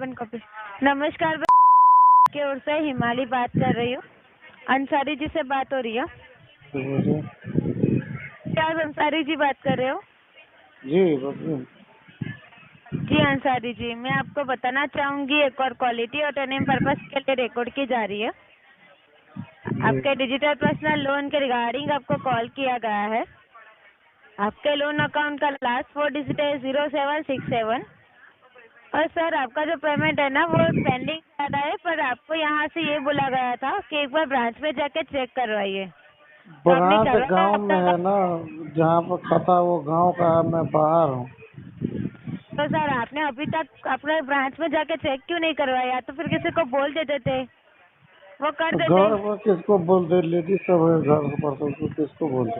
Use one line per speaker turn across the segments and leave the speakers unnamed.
Carbon copy. नमस्कार, की ओर से हिमाली बात कर रही हूँ। अंसारी जी से बात हो रही है? क्या आप अंसारी जी बात कर रहे हो?
जी
जी अंसारी जी, मैं आपको बताना चाहूंगी एक और क्वालिटी और टर्निंग पर्पस के लिए रिकॉर्ड की जा रही है। आपके डिजिटल पर्सनल लोन के रिगार्डिंग आपको कॉल किया गया है। आपके लोन अकाउंट का लास्ट 4 डिजिट है 0767। और सर आपका जो पेमेंट है ना वो पेंडिंग आ रहा है, पर आपको यहाँ से ये बोला गया था कि एक बार ब्रांच में जाके चेक करवाइए। तो आपने
ब्रांच
करवाया
गांव
अब
में है
तक?
ना, जहाँ पर खाता वो गांव का है, मैं बाहर हूँ।
तो सर आपने अभी तक अपने ब्रांच में जाके चेक क्यों नहीं करवाया? तो फिर किसी को बोल देते थे, वो कर देते।
घर पर किसको बोलते, लेडीज सब है घर पर, तो किसको बोलते।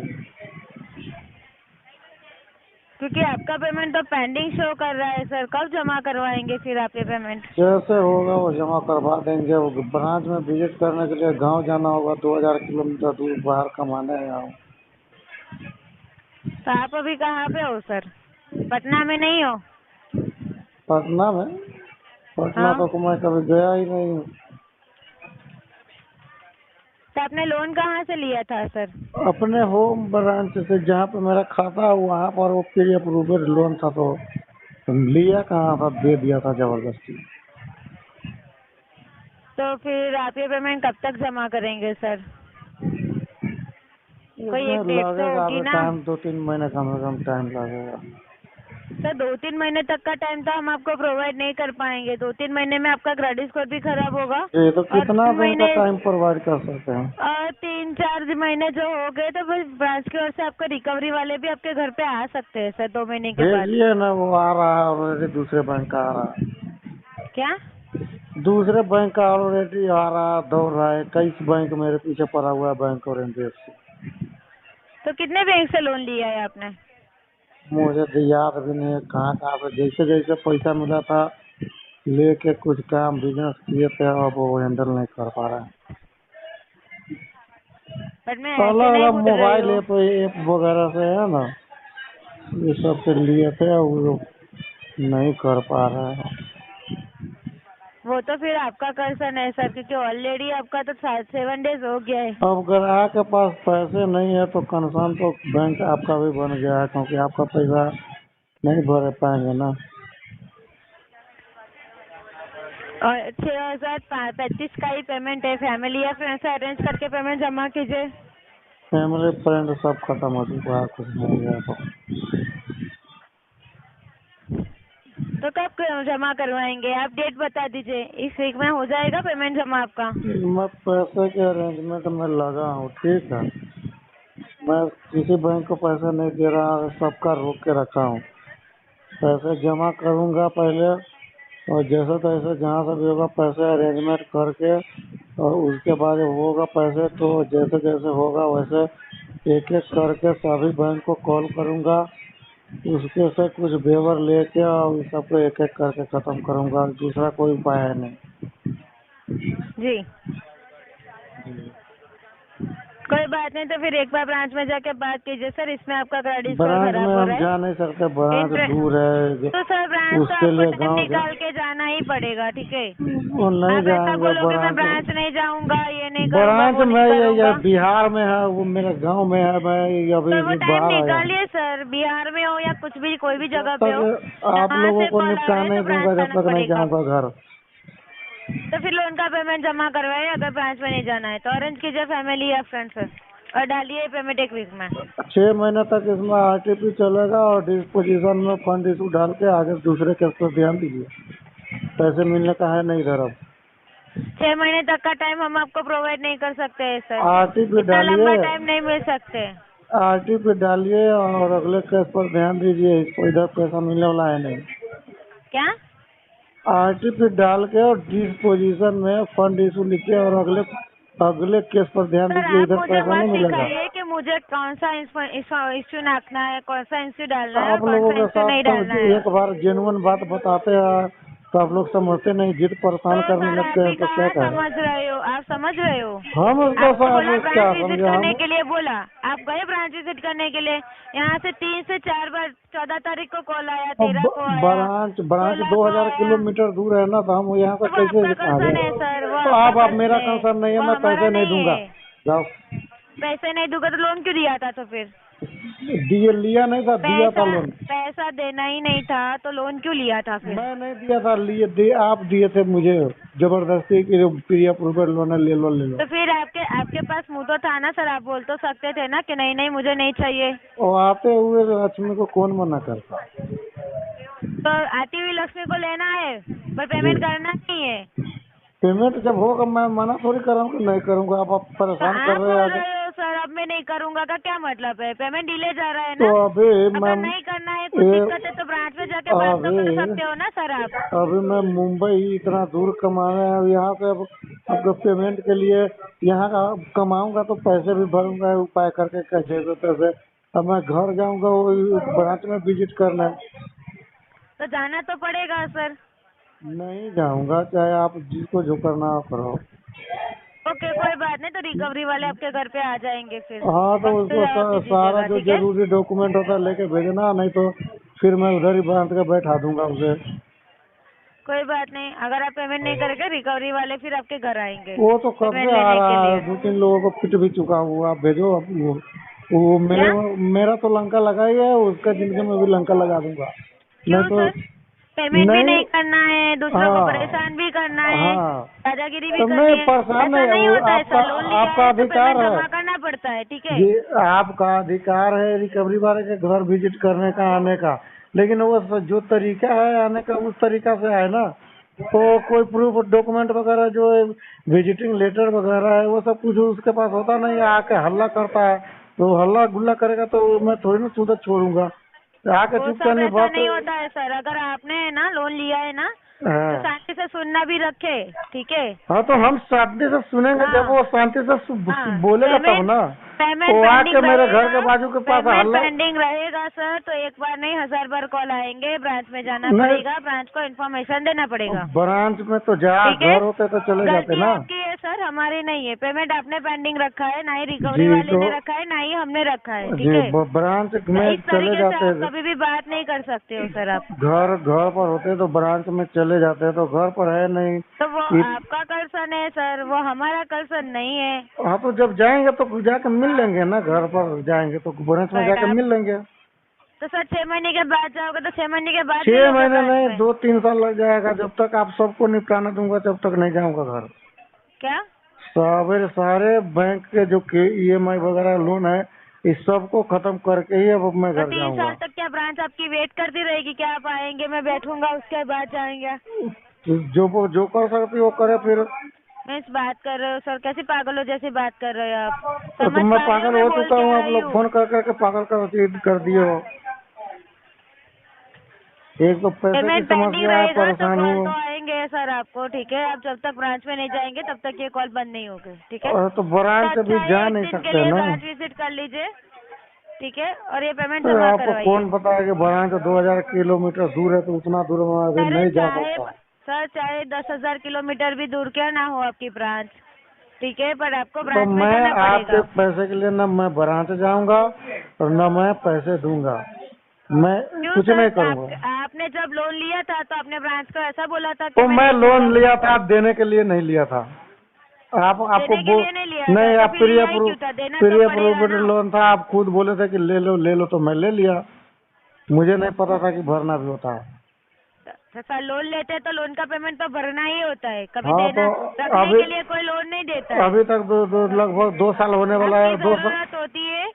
क्योंकि आपका पेमेंट तो पेंडिंग शो कर रहा है सर। कब जमा करवाएंगे फिर आप ये पेमेंट?
जैसे होगा वो जमा करवा देंगे। वो ब्रांच में विजिट करने के लिए गांव जाना होगा, 2000 किलोमीटर दूर बाहर कमाने आया हूँ।
तो आप अभी कहाँ पे हो सर? पटना में नहीं हो?
पटना में? पटना
हाँ,
तो मैं कभी गया ही नहीं हूँ।
तो आपने लोन कहाँ से लिया था सर?
अपने होम ब्रांच से, जहाँ पे मेरा खाता है वहाँ पर वो प्री अप्रूव्ड लोन था, तो लिया कहाँ था, दे दिया था जबरदस्ती।
तो फिर आप ये पेमेंट कब तक जमा करेंगे सर? कोई
इसमें
एक डेट तो
लगेगा
होगी
अभी
ना
टाइम, 2-3 महीने कम से कम टाइम लगेगा।
सर। 2-3 महीने तक का टाइम तो हम आपको प्रोवाइड नहीं कर पाएंगे। 2-3 महीने में आपका क्रेडिट स्कोर भी खराब होगा।
ये तो
और
कितना
3
दिन का
महीने
टाइम प्रोवाइड कर सकते हैं?
और 3-4 महीने जो हो गए तो बस ब्रांच की ओर से आपको रिकवरी वाले भी आपके घर पे आ सकते हैं सर 2 महीने के बाद।
भेजिए ना, वो आ रहा है ऑलरेडी, दूसरे बैंक का आ रहा है।
क्या?
दूसरे बैंक का ऑलरेडी आ रहा है, दौड़ रहा है। 23 बैंक मेरे पीछे पड़ा हुआ है, बैंक और NBFC।
तो कितने बैंक से लोन लिया है आपने?
मुझे तो याद भी नहीं है कहाँ कहाँ से, जैसे जैसे पैसा मिला था लेके कुछ काम बिजनेस किए थे, अब वो हैंडल नहीं कर पा रहा है।
बट मैं ऐसे
अलग
नहीं
अलग
बोल रही
मोबाइल
हूँ।
ऐप वगैरह से है ना, ये सब से लिए थे, वो लोग नहीं कर पा रहा है।
वो तो फिर आपका कंसर्न है सर, क्योंकि ऑलरेडी आपका तो 7-7 डेज हो गया है।
अब ग्राहक के पास पैसे नहीं है तो कंसर्न तो बैंक आपका भी बन गया है, क्योंकि आपका पैसा नहीं भर पाएंगे ना।
और 6035 का ही पेमेंट है। फैमिली या फ्रेंड से अरेंज करके पेमेंट जमा कीजिए।
फैमिली फ्रेंड सब खत्म हो चुका है, कुछ नहीं है तो।
तो कब जमा करवाएंगे आप? डेट बता दीजिए। इस वीक में हो जाएगा पेमेंट जमा आपका?
मैं पैसे के अरेंजमेंट में लगा हूँ, ठीक है। मैं किसी बैंक को पैसे नहीं दे रहा, सबका रोक के रखा हूँ। पैसे जमा करूँगा पहले, और जैसे तैसे जहाँ से भी होगा पैसे अरेंजमेंट करके, और उसके बाद जब होगा पैसे तो जैसे जैसे होगा वैसे एक एक करके सभी बैंक को कॉल करूँगा। उसके से कुछ वेवर लेके और सबको एक एक करके खत्म करूँगा, दूसरा कोई उपाय है नहीं।
जी, कोई बात नहीं। तो फिर एक बार ब्रांच में जाके बात कीजिए सर। इसमें आपका क्रेडिट स्कोर
ब्रांच में
खराब हो
हम
रहा
जा नहीं सकते,
है।
ब्रांच दूर है,
तो सर ब्रांच तो
उसके
आपको
लिए
टाइम
गांव जा।
निकाल के जाना ही पड़ेगा, ठीक है?
वो नहीं
आप ऐसा
जाएंगे
बोलोगे मैं
ब्रांच।
ब्रांच नहीं जाऊंगा, ये नहीं करूंगा,
ब्रांच
वो
में
नहीं
ये
करूंगा।
बिहार में है, वो मेरे गांव में है, मैं
तो
अभी
वो टाइम
बाहर आया हूँ।
निकालिए सर। बिहार में हो या कुछ भी, कोई भी
जब
जगह पे हो,
तक आप
जहाँ
लोगों
से
को
कॉल आ
निपटा
रहा है
नहीं
तो ब्रांच
दूंगा, जब
जाना
तक नहीं
पड़ेगा।
जाऊंगा घर।
तो फिर लोन का पेमेंट जमा करवाइए। अगर ब्रांच में नहीं जाना है तो अरेंज कीजिए फैमिली या फ्रेंड से और डालिए पेमेंट एक वीक में।
6 महीने तक इसमें RTP चलेगा, और डिस्पोजिशन में फंड इशू डाल के आगे दूसरे केस पर ध्यान दीजिए। पैसे मिलने का है नहीं इधर अब।
6 महीने तक का टाइम हम आपको प्रोवाइड नहीं कर सकते हैं सर।
RTP
इतना
डालिए,
लंबा टाइम नहीं मिल सकते।
RTP डालिए और अगले केस पर ध्यान दीजिए, इसको इधर पैसा मिलने वाला है नहीं।
क्या?
RTP डाल के और डिस्पोजिशन में फंड इशू लिखिए, और अगले अगले केस पर ध्यान
सर
दीजिए,
आप
इधर
मुझे
पैसा
मत
नहीं मिलेगा।
सिखाइए कि मुझे कौन सा इश्यू नापना है, कौन सा इश्यू डालना है और
आप
कौन
लोगों
सा
के
इश्यू
साथ
नहीं
तो
डालना है।
एक बार जेन्युइन बात बताते हैं, तो आप लोग समझते नहीं, जिद परेशान
तो
करने
सर
लगते
आप
हैं
ही
तो क्या
कहाँ
करें।
समझ रहे हो, आप समझ रहे हो?
हम उसको
आपको बोला
सब
ब्रांच
क्या
विजिट
समझे
करने
हम।
के लिए बोला, आप गए ब्रांच विजिट करने के लिए। यहाँ से 3 से 4 बार 14 तारीख को कॉल आया, 13 को आया,
ब्रांच ब्रांच
16 को
2000
आया।
किलोमीटर दूर है ना, तो हम यहाँ से
तो वो
कैसे
आपका
कहाँ
कंसर्न है
जाए।
सर, वो
तो
आपका
आप
कंसर्न
मेरा
है,
कंसर्न नहीं है,
वो
मैं
हमारा
पैसे नहीं
नहीं
दूंगा।
है।
जाओ।
पैसे नहीं दूंगा तो लोन क्यों दिया था? तो फिर
दिए लिया नहीं था, दिया था
पैसा
लोन।
पैसा देना ही नहीं था तो लोन क्यों लिया था फिर?
मैं नहीं दिया था, आप दिए थे मुझे जबरदस्ती कि प्री अप्रूवल लोन है, ले लो ले लो।
तो फिर आपके आपके पास मुंह तो था ना सर, आप बोल तो सकते थे ना कि नहीं नहीं मुझे नहीं चाहिए।
और आते हुए लक्ष्मी को कौन मना करता।
तो आती हुई लक्ष्मी को लेना है पर
जी,
पेमेंट करना नहीं है।
पेमेंट जब होगा मैं मना थोड़ी कर रहा हूँ कि नहीं करूँगा। आप
तो
परेशान कर
आप
रहे हैं
बोल
आगे।
रहे हो सर अब मैं नहीं करूंगा का क्या मतलब है? पेमेंट डिले जा रहा है
तो
ना।
अभी
अगर
मैं
नहीं करना है, कुछ
ए,
दिक्कत है तो ब्रांच में जाके बात तो कर
अभी
सकते हो ना सर आप।
अभी मैं मुंबई इतना दूर कमाने अब यहाँ से अब आपको पेमेंट के लिए यहाँ का कमाऊंगा तो पैसे भी भरूंगा उपाय करके कैसे तो पैसे। अब मैं घर जाऊंगा वो ब्रांच में विजिट करना।
तो जाना तो पड़ेगा सर।
नहीं जाऊंगा, चाहे आप जिसको जो करना हो करो।
ओके कोई बात नहीं, तो रिकवरी वाले आपके घर पे आ जाएंगे फिर।
हाँ तो
वक्त पे
उसको
जवाब दे
सारा
दीजिएगा,
जो
ठीक है?
जरूरी डॉक्यूमेंट होता है लेके भेजना, नहीं तो फिर मैं उधर ही ब्रांच के बैठा दूंगा उसे।
कोई बात नहीं, अगर आप पेमेंट नहीं करेंगे रिकवरी वाले फिर आपके घर आएंगे
वो तो कब
पेमेंट
से आ
लेने के
रहा है,
लिए।
2-3 लोगों को पिट भी चुका हूँ। आप भेजो अब वो
क्या?
मेरा तो लंका लगा ही है, उसका जिंदगी में भी लंका लगा दूंगा। नहीं
क्यों
तो
सर? पेमेंट भी
नहीं।
नहीं करना है, दूसरों को
हाँ
परेशान भी करना है,
हाँ,
दादागिरी भी
तो
करनी
नहीं
है।
परेशान
ऐसा
नहीं है,
नहीं
वो
होता है
आपका
सर, लोन लिया
आपका
है तो
अधिकार
पेमेंट
है।
जमा करना पड़ता है, ठीक है?
जी, आपका अधिकार है रिकवरी वाले के घर विजिट करने का, आने का। लेकिन वो जो तरीका है आने का उस तरीका से है ना। तो कोई प्रूफ डॉक्यूमेंट वगैरह जो विजिटिंग लेटर वगैरह है वो सब कुछ उसके पास होता नहीं है, आके हल्ला करता है। तो हल्ला गुल्ला करेगा तो मैं थोड़ी ना सीधा छोड़ूंगा। आके
वो
चुपचाप
सब
नहीं
ऐसा
बात।
नहीं होता है सर, अगर आपने ना लोन लिया है ना तो
हाँ
शांति से सुनना भी रखे, ठीक है?
हाँ, तो हम शांति से सुनेंगे, जब
हाँ
वो शांति से
हाँ,
बोलेगा तब
पेमेंट
ना।
पेमेंट
वो आके
पेंडिंग
मेरे घर के
रहेगा।
बाजू के पास
पेमेंट
हल्ला।
पेंडिंग रहेगा सर तो एक बार नहीं 1000 बार कॉल आएंगे, ब्रांच में जाना
नहीं,
पड़ेगा, ब्रांच को इन्फॉर्मेशन देना पड़ेगा,
ब्रांच में तो जा
ठीक है?
घर होते तो चले जाते
गलती
ना।
आपकी है सर, हमारी नहीं है। पेमेंट आपने पेंडिंग रखा है, ना ही रिकवरी
जी
वाले
तो
ने रखा है, ना ही हमने रखा है, ठीक
जी
है?
ब्रांच
तो
में
इस
चले
तरीके से
जाते
आप कभी भी बात नहीं कर सकते हो सर आप।
घर घर पर होते तो ब्रांच में चले जाते, तो घर पर है नहीं।
तो वो
इत-
आपका कंसर्न है सर, वो हमारा कंसर्न नहीं है।
हाँ तो जब जाएंगे तो जाके मिल लेंगे ना, घर पर जाएंगे तो ब्रांच में
बट
जाके
आप
मिल लेंगे।
तो सर 6 महीने के बाद जाओगे तो 6 महीने के बाद
6
मिलोगे
महीने
ब्रांच
नहीं,
में।
2-3 साल लग जाएगा। जब तक आप सबको निपटाना दूंगा तब तक नहीं जाऊंगा घर।
क्या?
सारे सारे बैंक के जो EMI वगैरह लोन है इस सबको खत्म करके ही अब मैं
तो
घर
3 साल
जाऊंगा।
तक क्या ब्रांच आपकी वेट करती रहेगी? क्या आप आएंगे, मैं बैठूंगा, उसके बाद जाएंगे?
तो जो कर सकती वो करे फिर।
मैं इस बात कर रहे हो सर, कैसी पागलों जैसी बात कर रहे हो आप?
तो
समझ
मैं
पा रहे हो
पागल
मैं
हो
बोल
चुका
क्या
हूँ, आप
रही
लोग
हूँ?
फोन कर करके पागल कर दिए हो। एक तो पैसे की
पेमेंट पेंडिंग
समस्या है,
रहेगा तो
परेशान
कॉल तो
हूँ।
आएंगे सर आपको, ठीक है? आप जब तक ब्रांच में नहीं जाएंगे तब तक ये कॉल बंद नहीं होगी, ठीक है?
और तो
तो
ब्रांच
अच्छा
भी
है
जा
एक
नहीं
दिन के
सकते
लिए
ना।
ब्रांच विजिट कर लीजिए, ठीक है? और ये पेमेंट
तो
जमा
आपको
करवाइए।
कौन बताया कि ब्रांच 2000 किलोमीटर दूर है, तो उतना दूर मैं अभी
अरे
नहीं जा
चाहे
सकता।
सर चाहे 10,000 किलोमीटर भी दूर क्यों ना हो आपकी ब्रांच, ठीक है? पर आपको
तो
ब्रांच में
मैं
जाना
आपके
पड़ेगा।
पैसे के लिए न मैं ब्रांच जाऊंगा और न मैं पैसे दूंगा। मैं
क्यों
कुछ
सर?
नहीं करूंगा।
आपने जब लोन लिया था तो आपने ब्रांच को ऐसा बोला था कि
तो
मैं
मैं
नहीं
लोन
दूंगा?
लिया था, आप देने के लिए नहीं लिया था। आप आपको
देने के लिए नहीं लिया था
नहीं,
तो
आप
फिर लिया ही क्यों था? देना तो
प्री
पड़ेगा
अप्रूव्ड
ना।
लोन था। आप खुद बोले थे कि ले लो, तो मैं ले लिया। मुझे नहीं पता था कि भरना भी होता है।
तो सर लोन लेते हैं तो लोन का पेमेंट तो भरना ही होता है, कभी
हाँ
देना
तो
रखने
अभी
के लिए कोई लोन नहीं देता है।
अभी तक लगभग 2 साल होने वाला
आपकी
है। 2 साल
जरूरत होती है,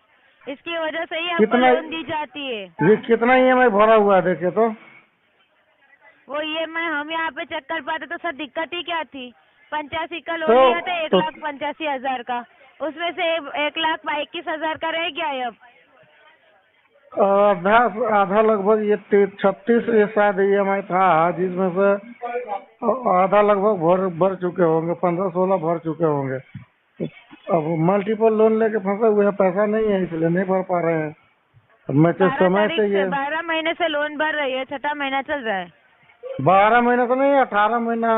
इसकी वजह से ही आपको
कितना
लोन दी जाती है।
ये कितना EMI भरा हुआ है देखे तो।
वो EMI हम यहाँ पे चेक कर पाते तो सर दिक्कत ही क्या थी? 85 का लोन
तो,
लिया था,
तो
1,85,000 का, उसमें से 1,21,000 का रह गया है अब।
आधा आधा लगभग ये 36 ये शायद EMI था, जिसमें से आधा लगभग भर चुके होंगे, 15-16 भर चुके होंगे। अब मल्टीपल लोन लेके फंसे हुए हैं, पैसा नहीं है इसलिए नहीं भर पा रहे हैं। अब मैं तो
12
समय
तारीख से
चाहिए।
12 महीने से लोन भर रही है, 6ठा महीना चल रहा है।
12 महीने तो नहीं, 18 महीना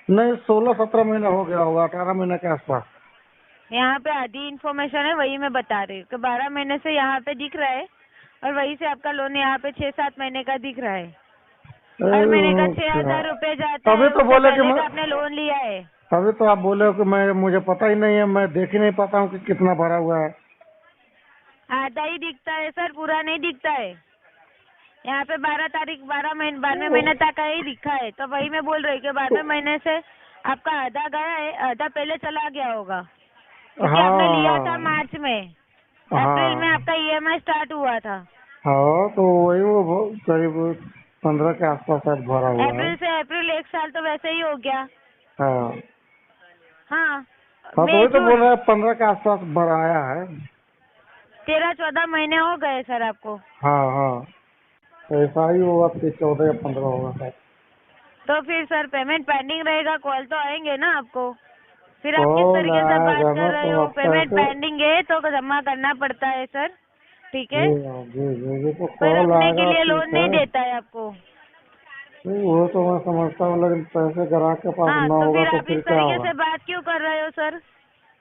नहीं, 16-17 महीना हो गया होगा, 18 महीने के आसपास।
यहाँ पे आधी इन्फॉर्मेशन है, वही मैं बता रही हूँ कि 12 महीने से यहाँ पे दिख रहा है और वहीं से आपका लोन यहाँ पे 6-7 महीने का दिख रहा है। हर महीने का 6,000 रुपए जाता
अभी
है,
तो
उससे
बोले कि
पहले का आपने लोन लिया है।
अभी तो आप बोले हो कि मुझे पता ही नहीं है, मैं देख ही नहीं पाता हूँ कि कितना भरा हुआ है।
आधा ही दिखता है सर, पूरा नहीं दिखता है। यहाँ पे 12वें महीने तक का ही दिखा है, तो वही मैं बोल रही हूँ कि 12वें महीने से आपका आधा गया है, आधा पहले चला गया होगा क्योंकि आपने लिया था मार्च में, अप्रैल में आपका EMI स्टार्ट हुआ था।
हाँ, तो वही वो करीब 15 के आसपास शायद भरा हुआ है।
अप्रैल से अप्रैल 1 साल तो वैसे ही हो गया।
हाँ
हाँ,
तो
मई
वही तो बोल
जून
रहा है, 15 के आसपास भराया है।
13-14 महीने हो गए सर आपको।
हाँ, तो ऐसा ही होगा कि 14 या 15 होगा शायद।
तो फिर सर पेमेंट पेंडिंग रहेगा, कॉल तो आएंगे ना आपको। फिर आप किस
कॉल
तरीके से बात
आएगा
कर
ना,
रहे
तो
हो?
अब
पेमेंट
पैसे।
पेंडिंग है तो जमा करना पड़ता है सर, ठीक है।
जी, तो
पर
कॉल
रखने के
आएगा,
लिए
ठीक
लोन नहीं
है।
देता है आपको।
नहीं, वो तो मैं समझता हूँ, लेकिन पैसे ग्राहक के पास
हाँ,
ना
तो
होगा
फिर
तो
आप
फिर
इस
क्या
तरीके
होगा?
से बात क्यों कर रहे हो सर?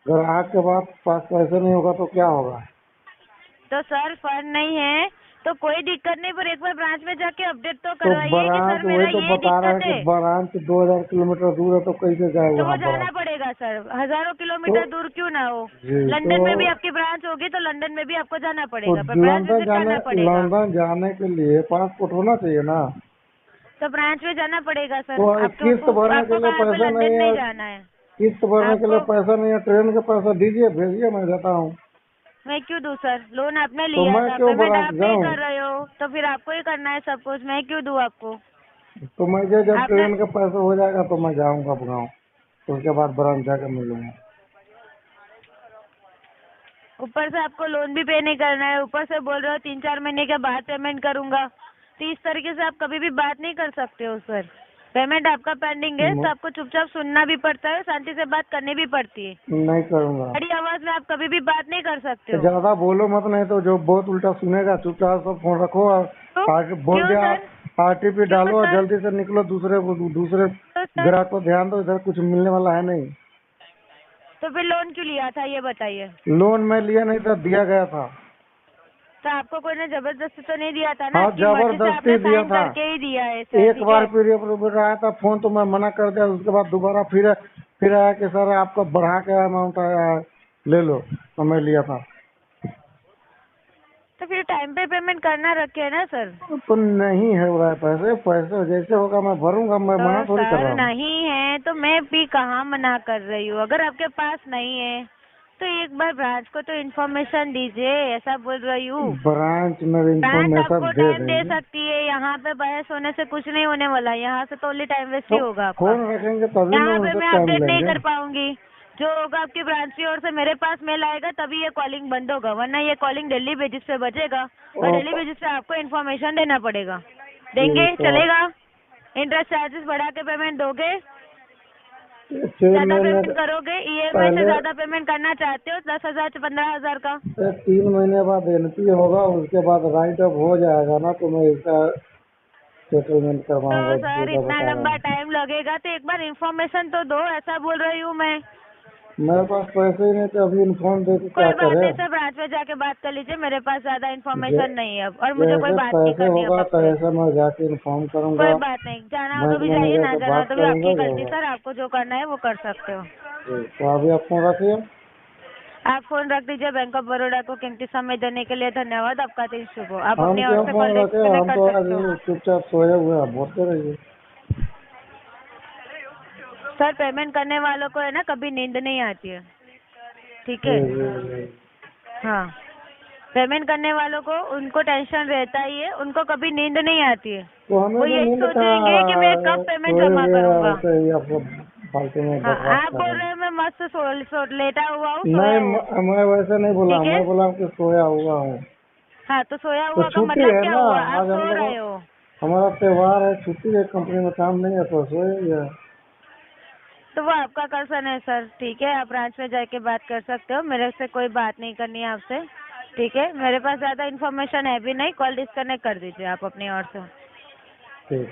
ग्राहक के पास पैसे नहीं होगा तो क्या होगा?
तो सर फंड नहीं है तो कोई दिक्कत नहीं, पर एक बार ब्रांच में जाके अपडेट तो
तो
करवाइए कि
ब्रांच
सर
वही
मेरा
तो
ये
बता रहे हैं
दिक्कत
कि
है।
ब्रांच 2000 किलोमीटर दूर है, तो कैसे जाए
तो वो
वहाँ
जाना
ब्रांच?
पड़ेगा सर, हजारों
तो
किलोमीटर दूर क्यों ना हो।
जी,
लंदन में भी आपकी ब्रांच होगी तो लंदन में भी आपको जाना
तो
पड़ेगा, पर ब्रांच विजिट करना पड़ेगा।
लंदन जाने के लिए पासपोर्ट होना चाहिए ना।
तो ब्रांच में जाना पड़ेगा सर,
तो किस्त
आपको
भरने के
आपको
लिए
कहाँ पे
पैसा
लंदन
नहीं
नहीं
है,
जाना है।
किस्त भरने के लिए
आपको
पैसा नहीं है, ट्रेन का पैसा दीजिए, भेजिए, मैं देता हूँ।
मैं क्यों दूं सर? लोन आपने
तो
लिया
मैं
था,
क्यों
पेमेंट
ब्रांच
आप नहीं
जाऊँ?
कर रहे हो, तो फिर आपको ही करना है सब कुछ, मैं क्यों दूं आपको?
तो मैं जब
आपने
ट्रेन का पैसा हो जाएगा तो मैं जाऊँगा अब गाँव, तो उसके बाद ब्रांच जाकर मिलूंगा।
ऊपर से आपको लोन भी पे नहीं करना है, ऊपर से बोल रहे हो 3-4 महीने के बाद पेमेंट करूंगा, तो इस तरीके से आप कभी भी बात नहीं कर सकते हो सर। पेमेंट आपका पेंडिंग है तो आपको चुपचाप सुनना भी पड़ता है, शांति से बात करनी भी पड़ती है।
नहीं करूँगा।
बड़ी आवाज में आप कभी भी बात नहीं कर सकते
तो
हो।
ज्यादा बोलो मत, नहीं तो जो बहुत उल्टा सुनेगा। चुपचाप सब फोन रखो और
तो
आगे बोल
क्यों
के
सर?
RTP
क्यों
डालो और
सर?
जल्दी से निकलो। दूसरे
तो सर,
ग्राहक को ध्यान दो, इधर कुछ मिलने वाला है नहीं।
तो फिर लोन क्यों लिया था ये बताइए?
लोन में लिया नहीं था, दिया गया था।
तो आपको कोई ने जबरदस्ती तो नहीं दिया था ना,
हाँ,
आपकी मर्जी से
जबरदस्ती
आपने
दिया
साइन
था।
करके ही दिया है सर,
एक
ठीक
बार
है।
फिर आया था फोन, तो मैं मना कर दिया। उसके बाद दोबारा फिर आया कि सर आपका बढ़ा के अमाउंट आया है, ले लो। तो मैं लिया था।
तो फिर टाइम पे पेमेंट करना रखे ना सर।
तो नहीं है वो पैसे पैसे जैसे होगा मैं भरूंगा, मैं
तो
मना थोड़ी कर
सर
रहा हूँ।
नहीं है तो मैं भी कहाँ मना कर रही हूँ, अगर आपके पास नहीं है तो एक बार ब्रांच को तो इन्फॉर्मेशन दीजिए, ऐसा बोल रही हूँ।
ब्रांच में
ब्रांच
इंफॉर्मेशन
आपको
दे
टाइम दे
देंगे।
सकती है, यहाँ पे बहस होने से कुछ नहीं होने वाला, यहाँ से तो ओनली टाइम वेस्ट ही
तो
होगा आपका।
फोन रखेंगे तभी ना
यहाँ पे
उनसे
मैं
टाइम
अपडेट नहीं
लेंगे।
कर पाऊंगी, जो होगा आपकी ब्रांच की ओर से मेरे पास मेल आएगा तभी ये कॉलिंग बंद होगा, वरना ये कॉलिंग डेली बेसिस पे बचेगा और
और
डेली बेसिस पे आपको इन्फॉर्मेशन देना पड़ेगा।
ये
देंगे?
तो
चलेगा? इंटरेस्ट चार्जेस बढ़ा के पेमेंट दोगे?
6
ज्यादा
महीने
पेमेंट करोगे? EMI से
पहले
ज्यादा पेमेंट करना चाहते हो 10,000 से 15,000 का?
3 महीने बाद NP होगा, उसके बाद राइट अप हो जाएगा ना, तो मैं इसका सेटलमेंट
तो
करवाऊंगा,
सर
जैसा
इतना
बता रहा
लंबा
हूँ।
टाइम लगेगा तो एक बार इन्फॉर्मेशन तो दो, ऐसा बोल रही हूँ मैं।
मेरे पास पैसे ही नहीं, तो अभी इन्फॉर्म दे के क्या
कोई बात
करे?
नहीं सर, ब्रांच में जाके बात कर लीजिए, मेरे पास ज्यादा
जे-
इन्फॉर्मेशन नहीं है अब और मुझे कोई
जैसे
बात नहीं
पैसे
करनी अब
होगा तो
आपसे।
ऐसे मैं जाके इन्फॉर्म
कोई
करूंगा।
बात नहीं, जाना हो तो
बैंक
भी जाइए,
मैनेजर
ना
से
जाना हो
बात
तो भी आपकी
करूंगा जो
गलती
होगा।
सर, आपको जो करना है वो कर सकते हो।
तो अभी आप फोन रखिए।
आप फोन रख दीजिए। बैंक ऑफ बड़ौदा को कीमती समय देने के लिए धन्यवाद। आपका दिन शुभ हो। आप
हम
अपनी ओर
क्यों
से
फोन
कॉल
रखे,
डिस्कनेक्ट
हम
कर
तो आज
सकते हो।
चुपचाप सोए हुए हैं, बोलते रहिए।
सर पेमेंट करने वालों को है ना कभी नींद नहीं आती है, ठीक है।
जी।
हाँ, पेमेंट करने वालों को उनको टेंशन रहता ही है, उनको कभी नींद नहीं आती है।
तो हमें
वो
भी
यही
नींद कहाँ आ
सोचेंगे कि
रहा
मैं
है,
कब पेमेंट
सोए
जमा
हुए हैं,
करूंगा।
ऐसे ही आपको फालतू में
हाँ,
बकवास
आप
कर
बोल
रहे
रहे
हैं।
हैं मैं मस्त लेटा हुआ हूँ,
नहीं,
सोया हूँ,
मैं वैसे नहीं बोला,
ठीक है।
मैं बोला कि सोया हुआ हूँ।
हाँ, तो सोया
तो
हुआ का
छुट्टी
मतलब
है
क्या
ना,
हुआ? आप
आज हम
सो
लोग,
रहे हो।
हमारा त्योहार है, छुट्टी है, कंपनी में काम नहीं है, तो सोए ही है।
तो वो आपका कंसर्न है सर, ठीक है। आप ब्रांच में जाके बात कर सकते हो, मेरे से कोई बात नहीं करनी है आपसे, ठीक है। मेरे पास ज्यादा इन्फॉर्मेशन है भी नहीं, कॉल डिस्कनेक्ट कर दीजिए आप अपनी ओर से।
ठीक।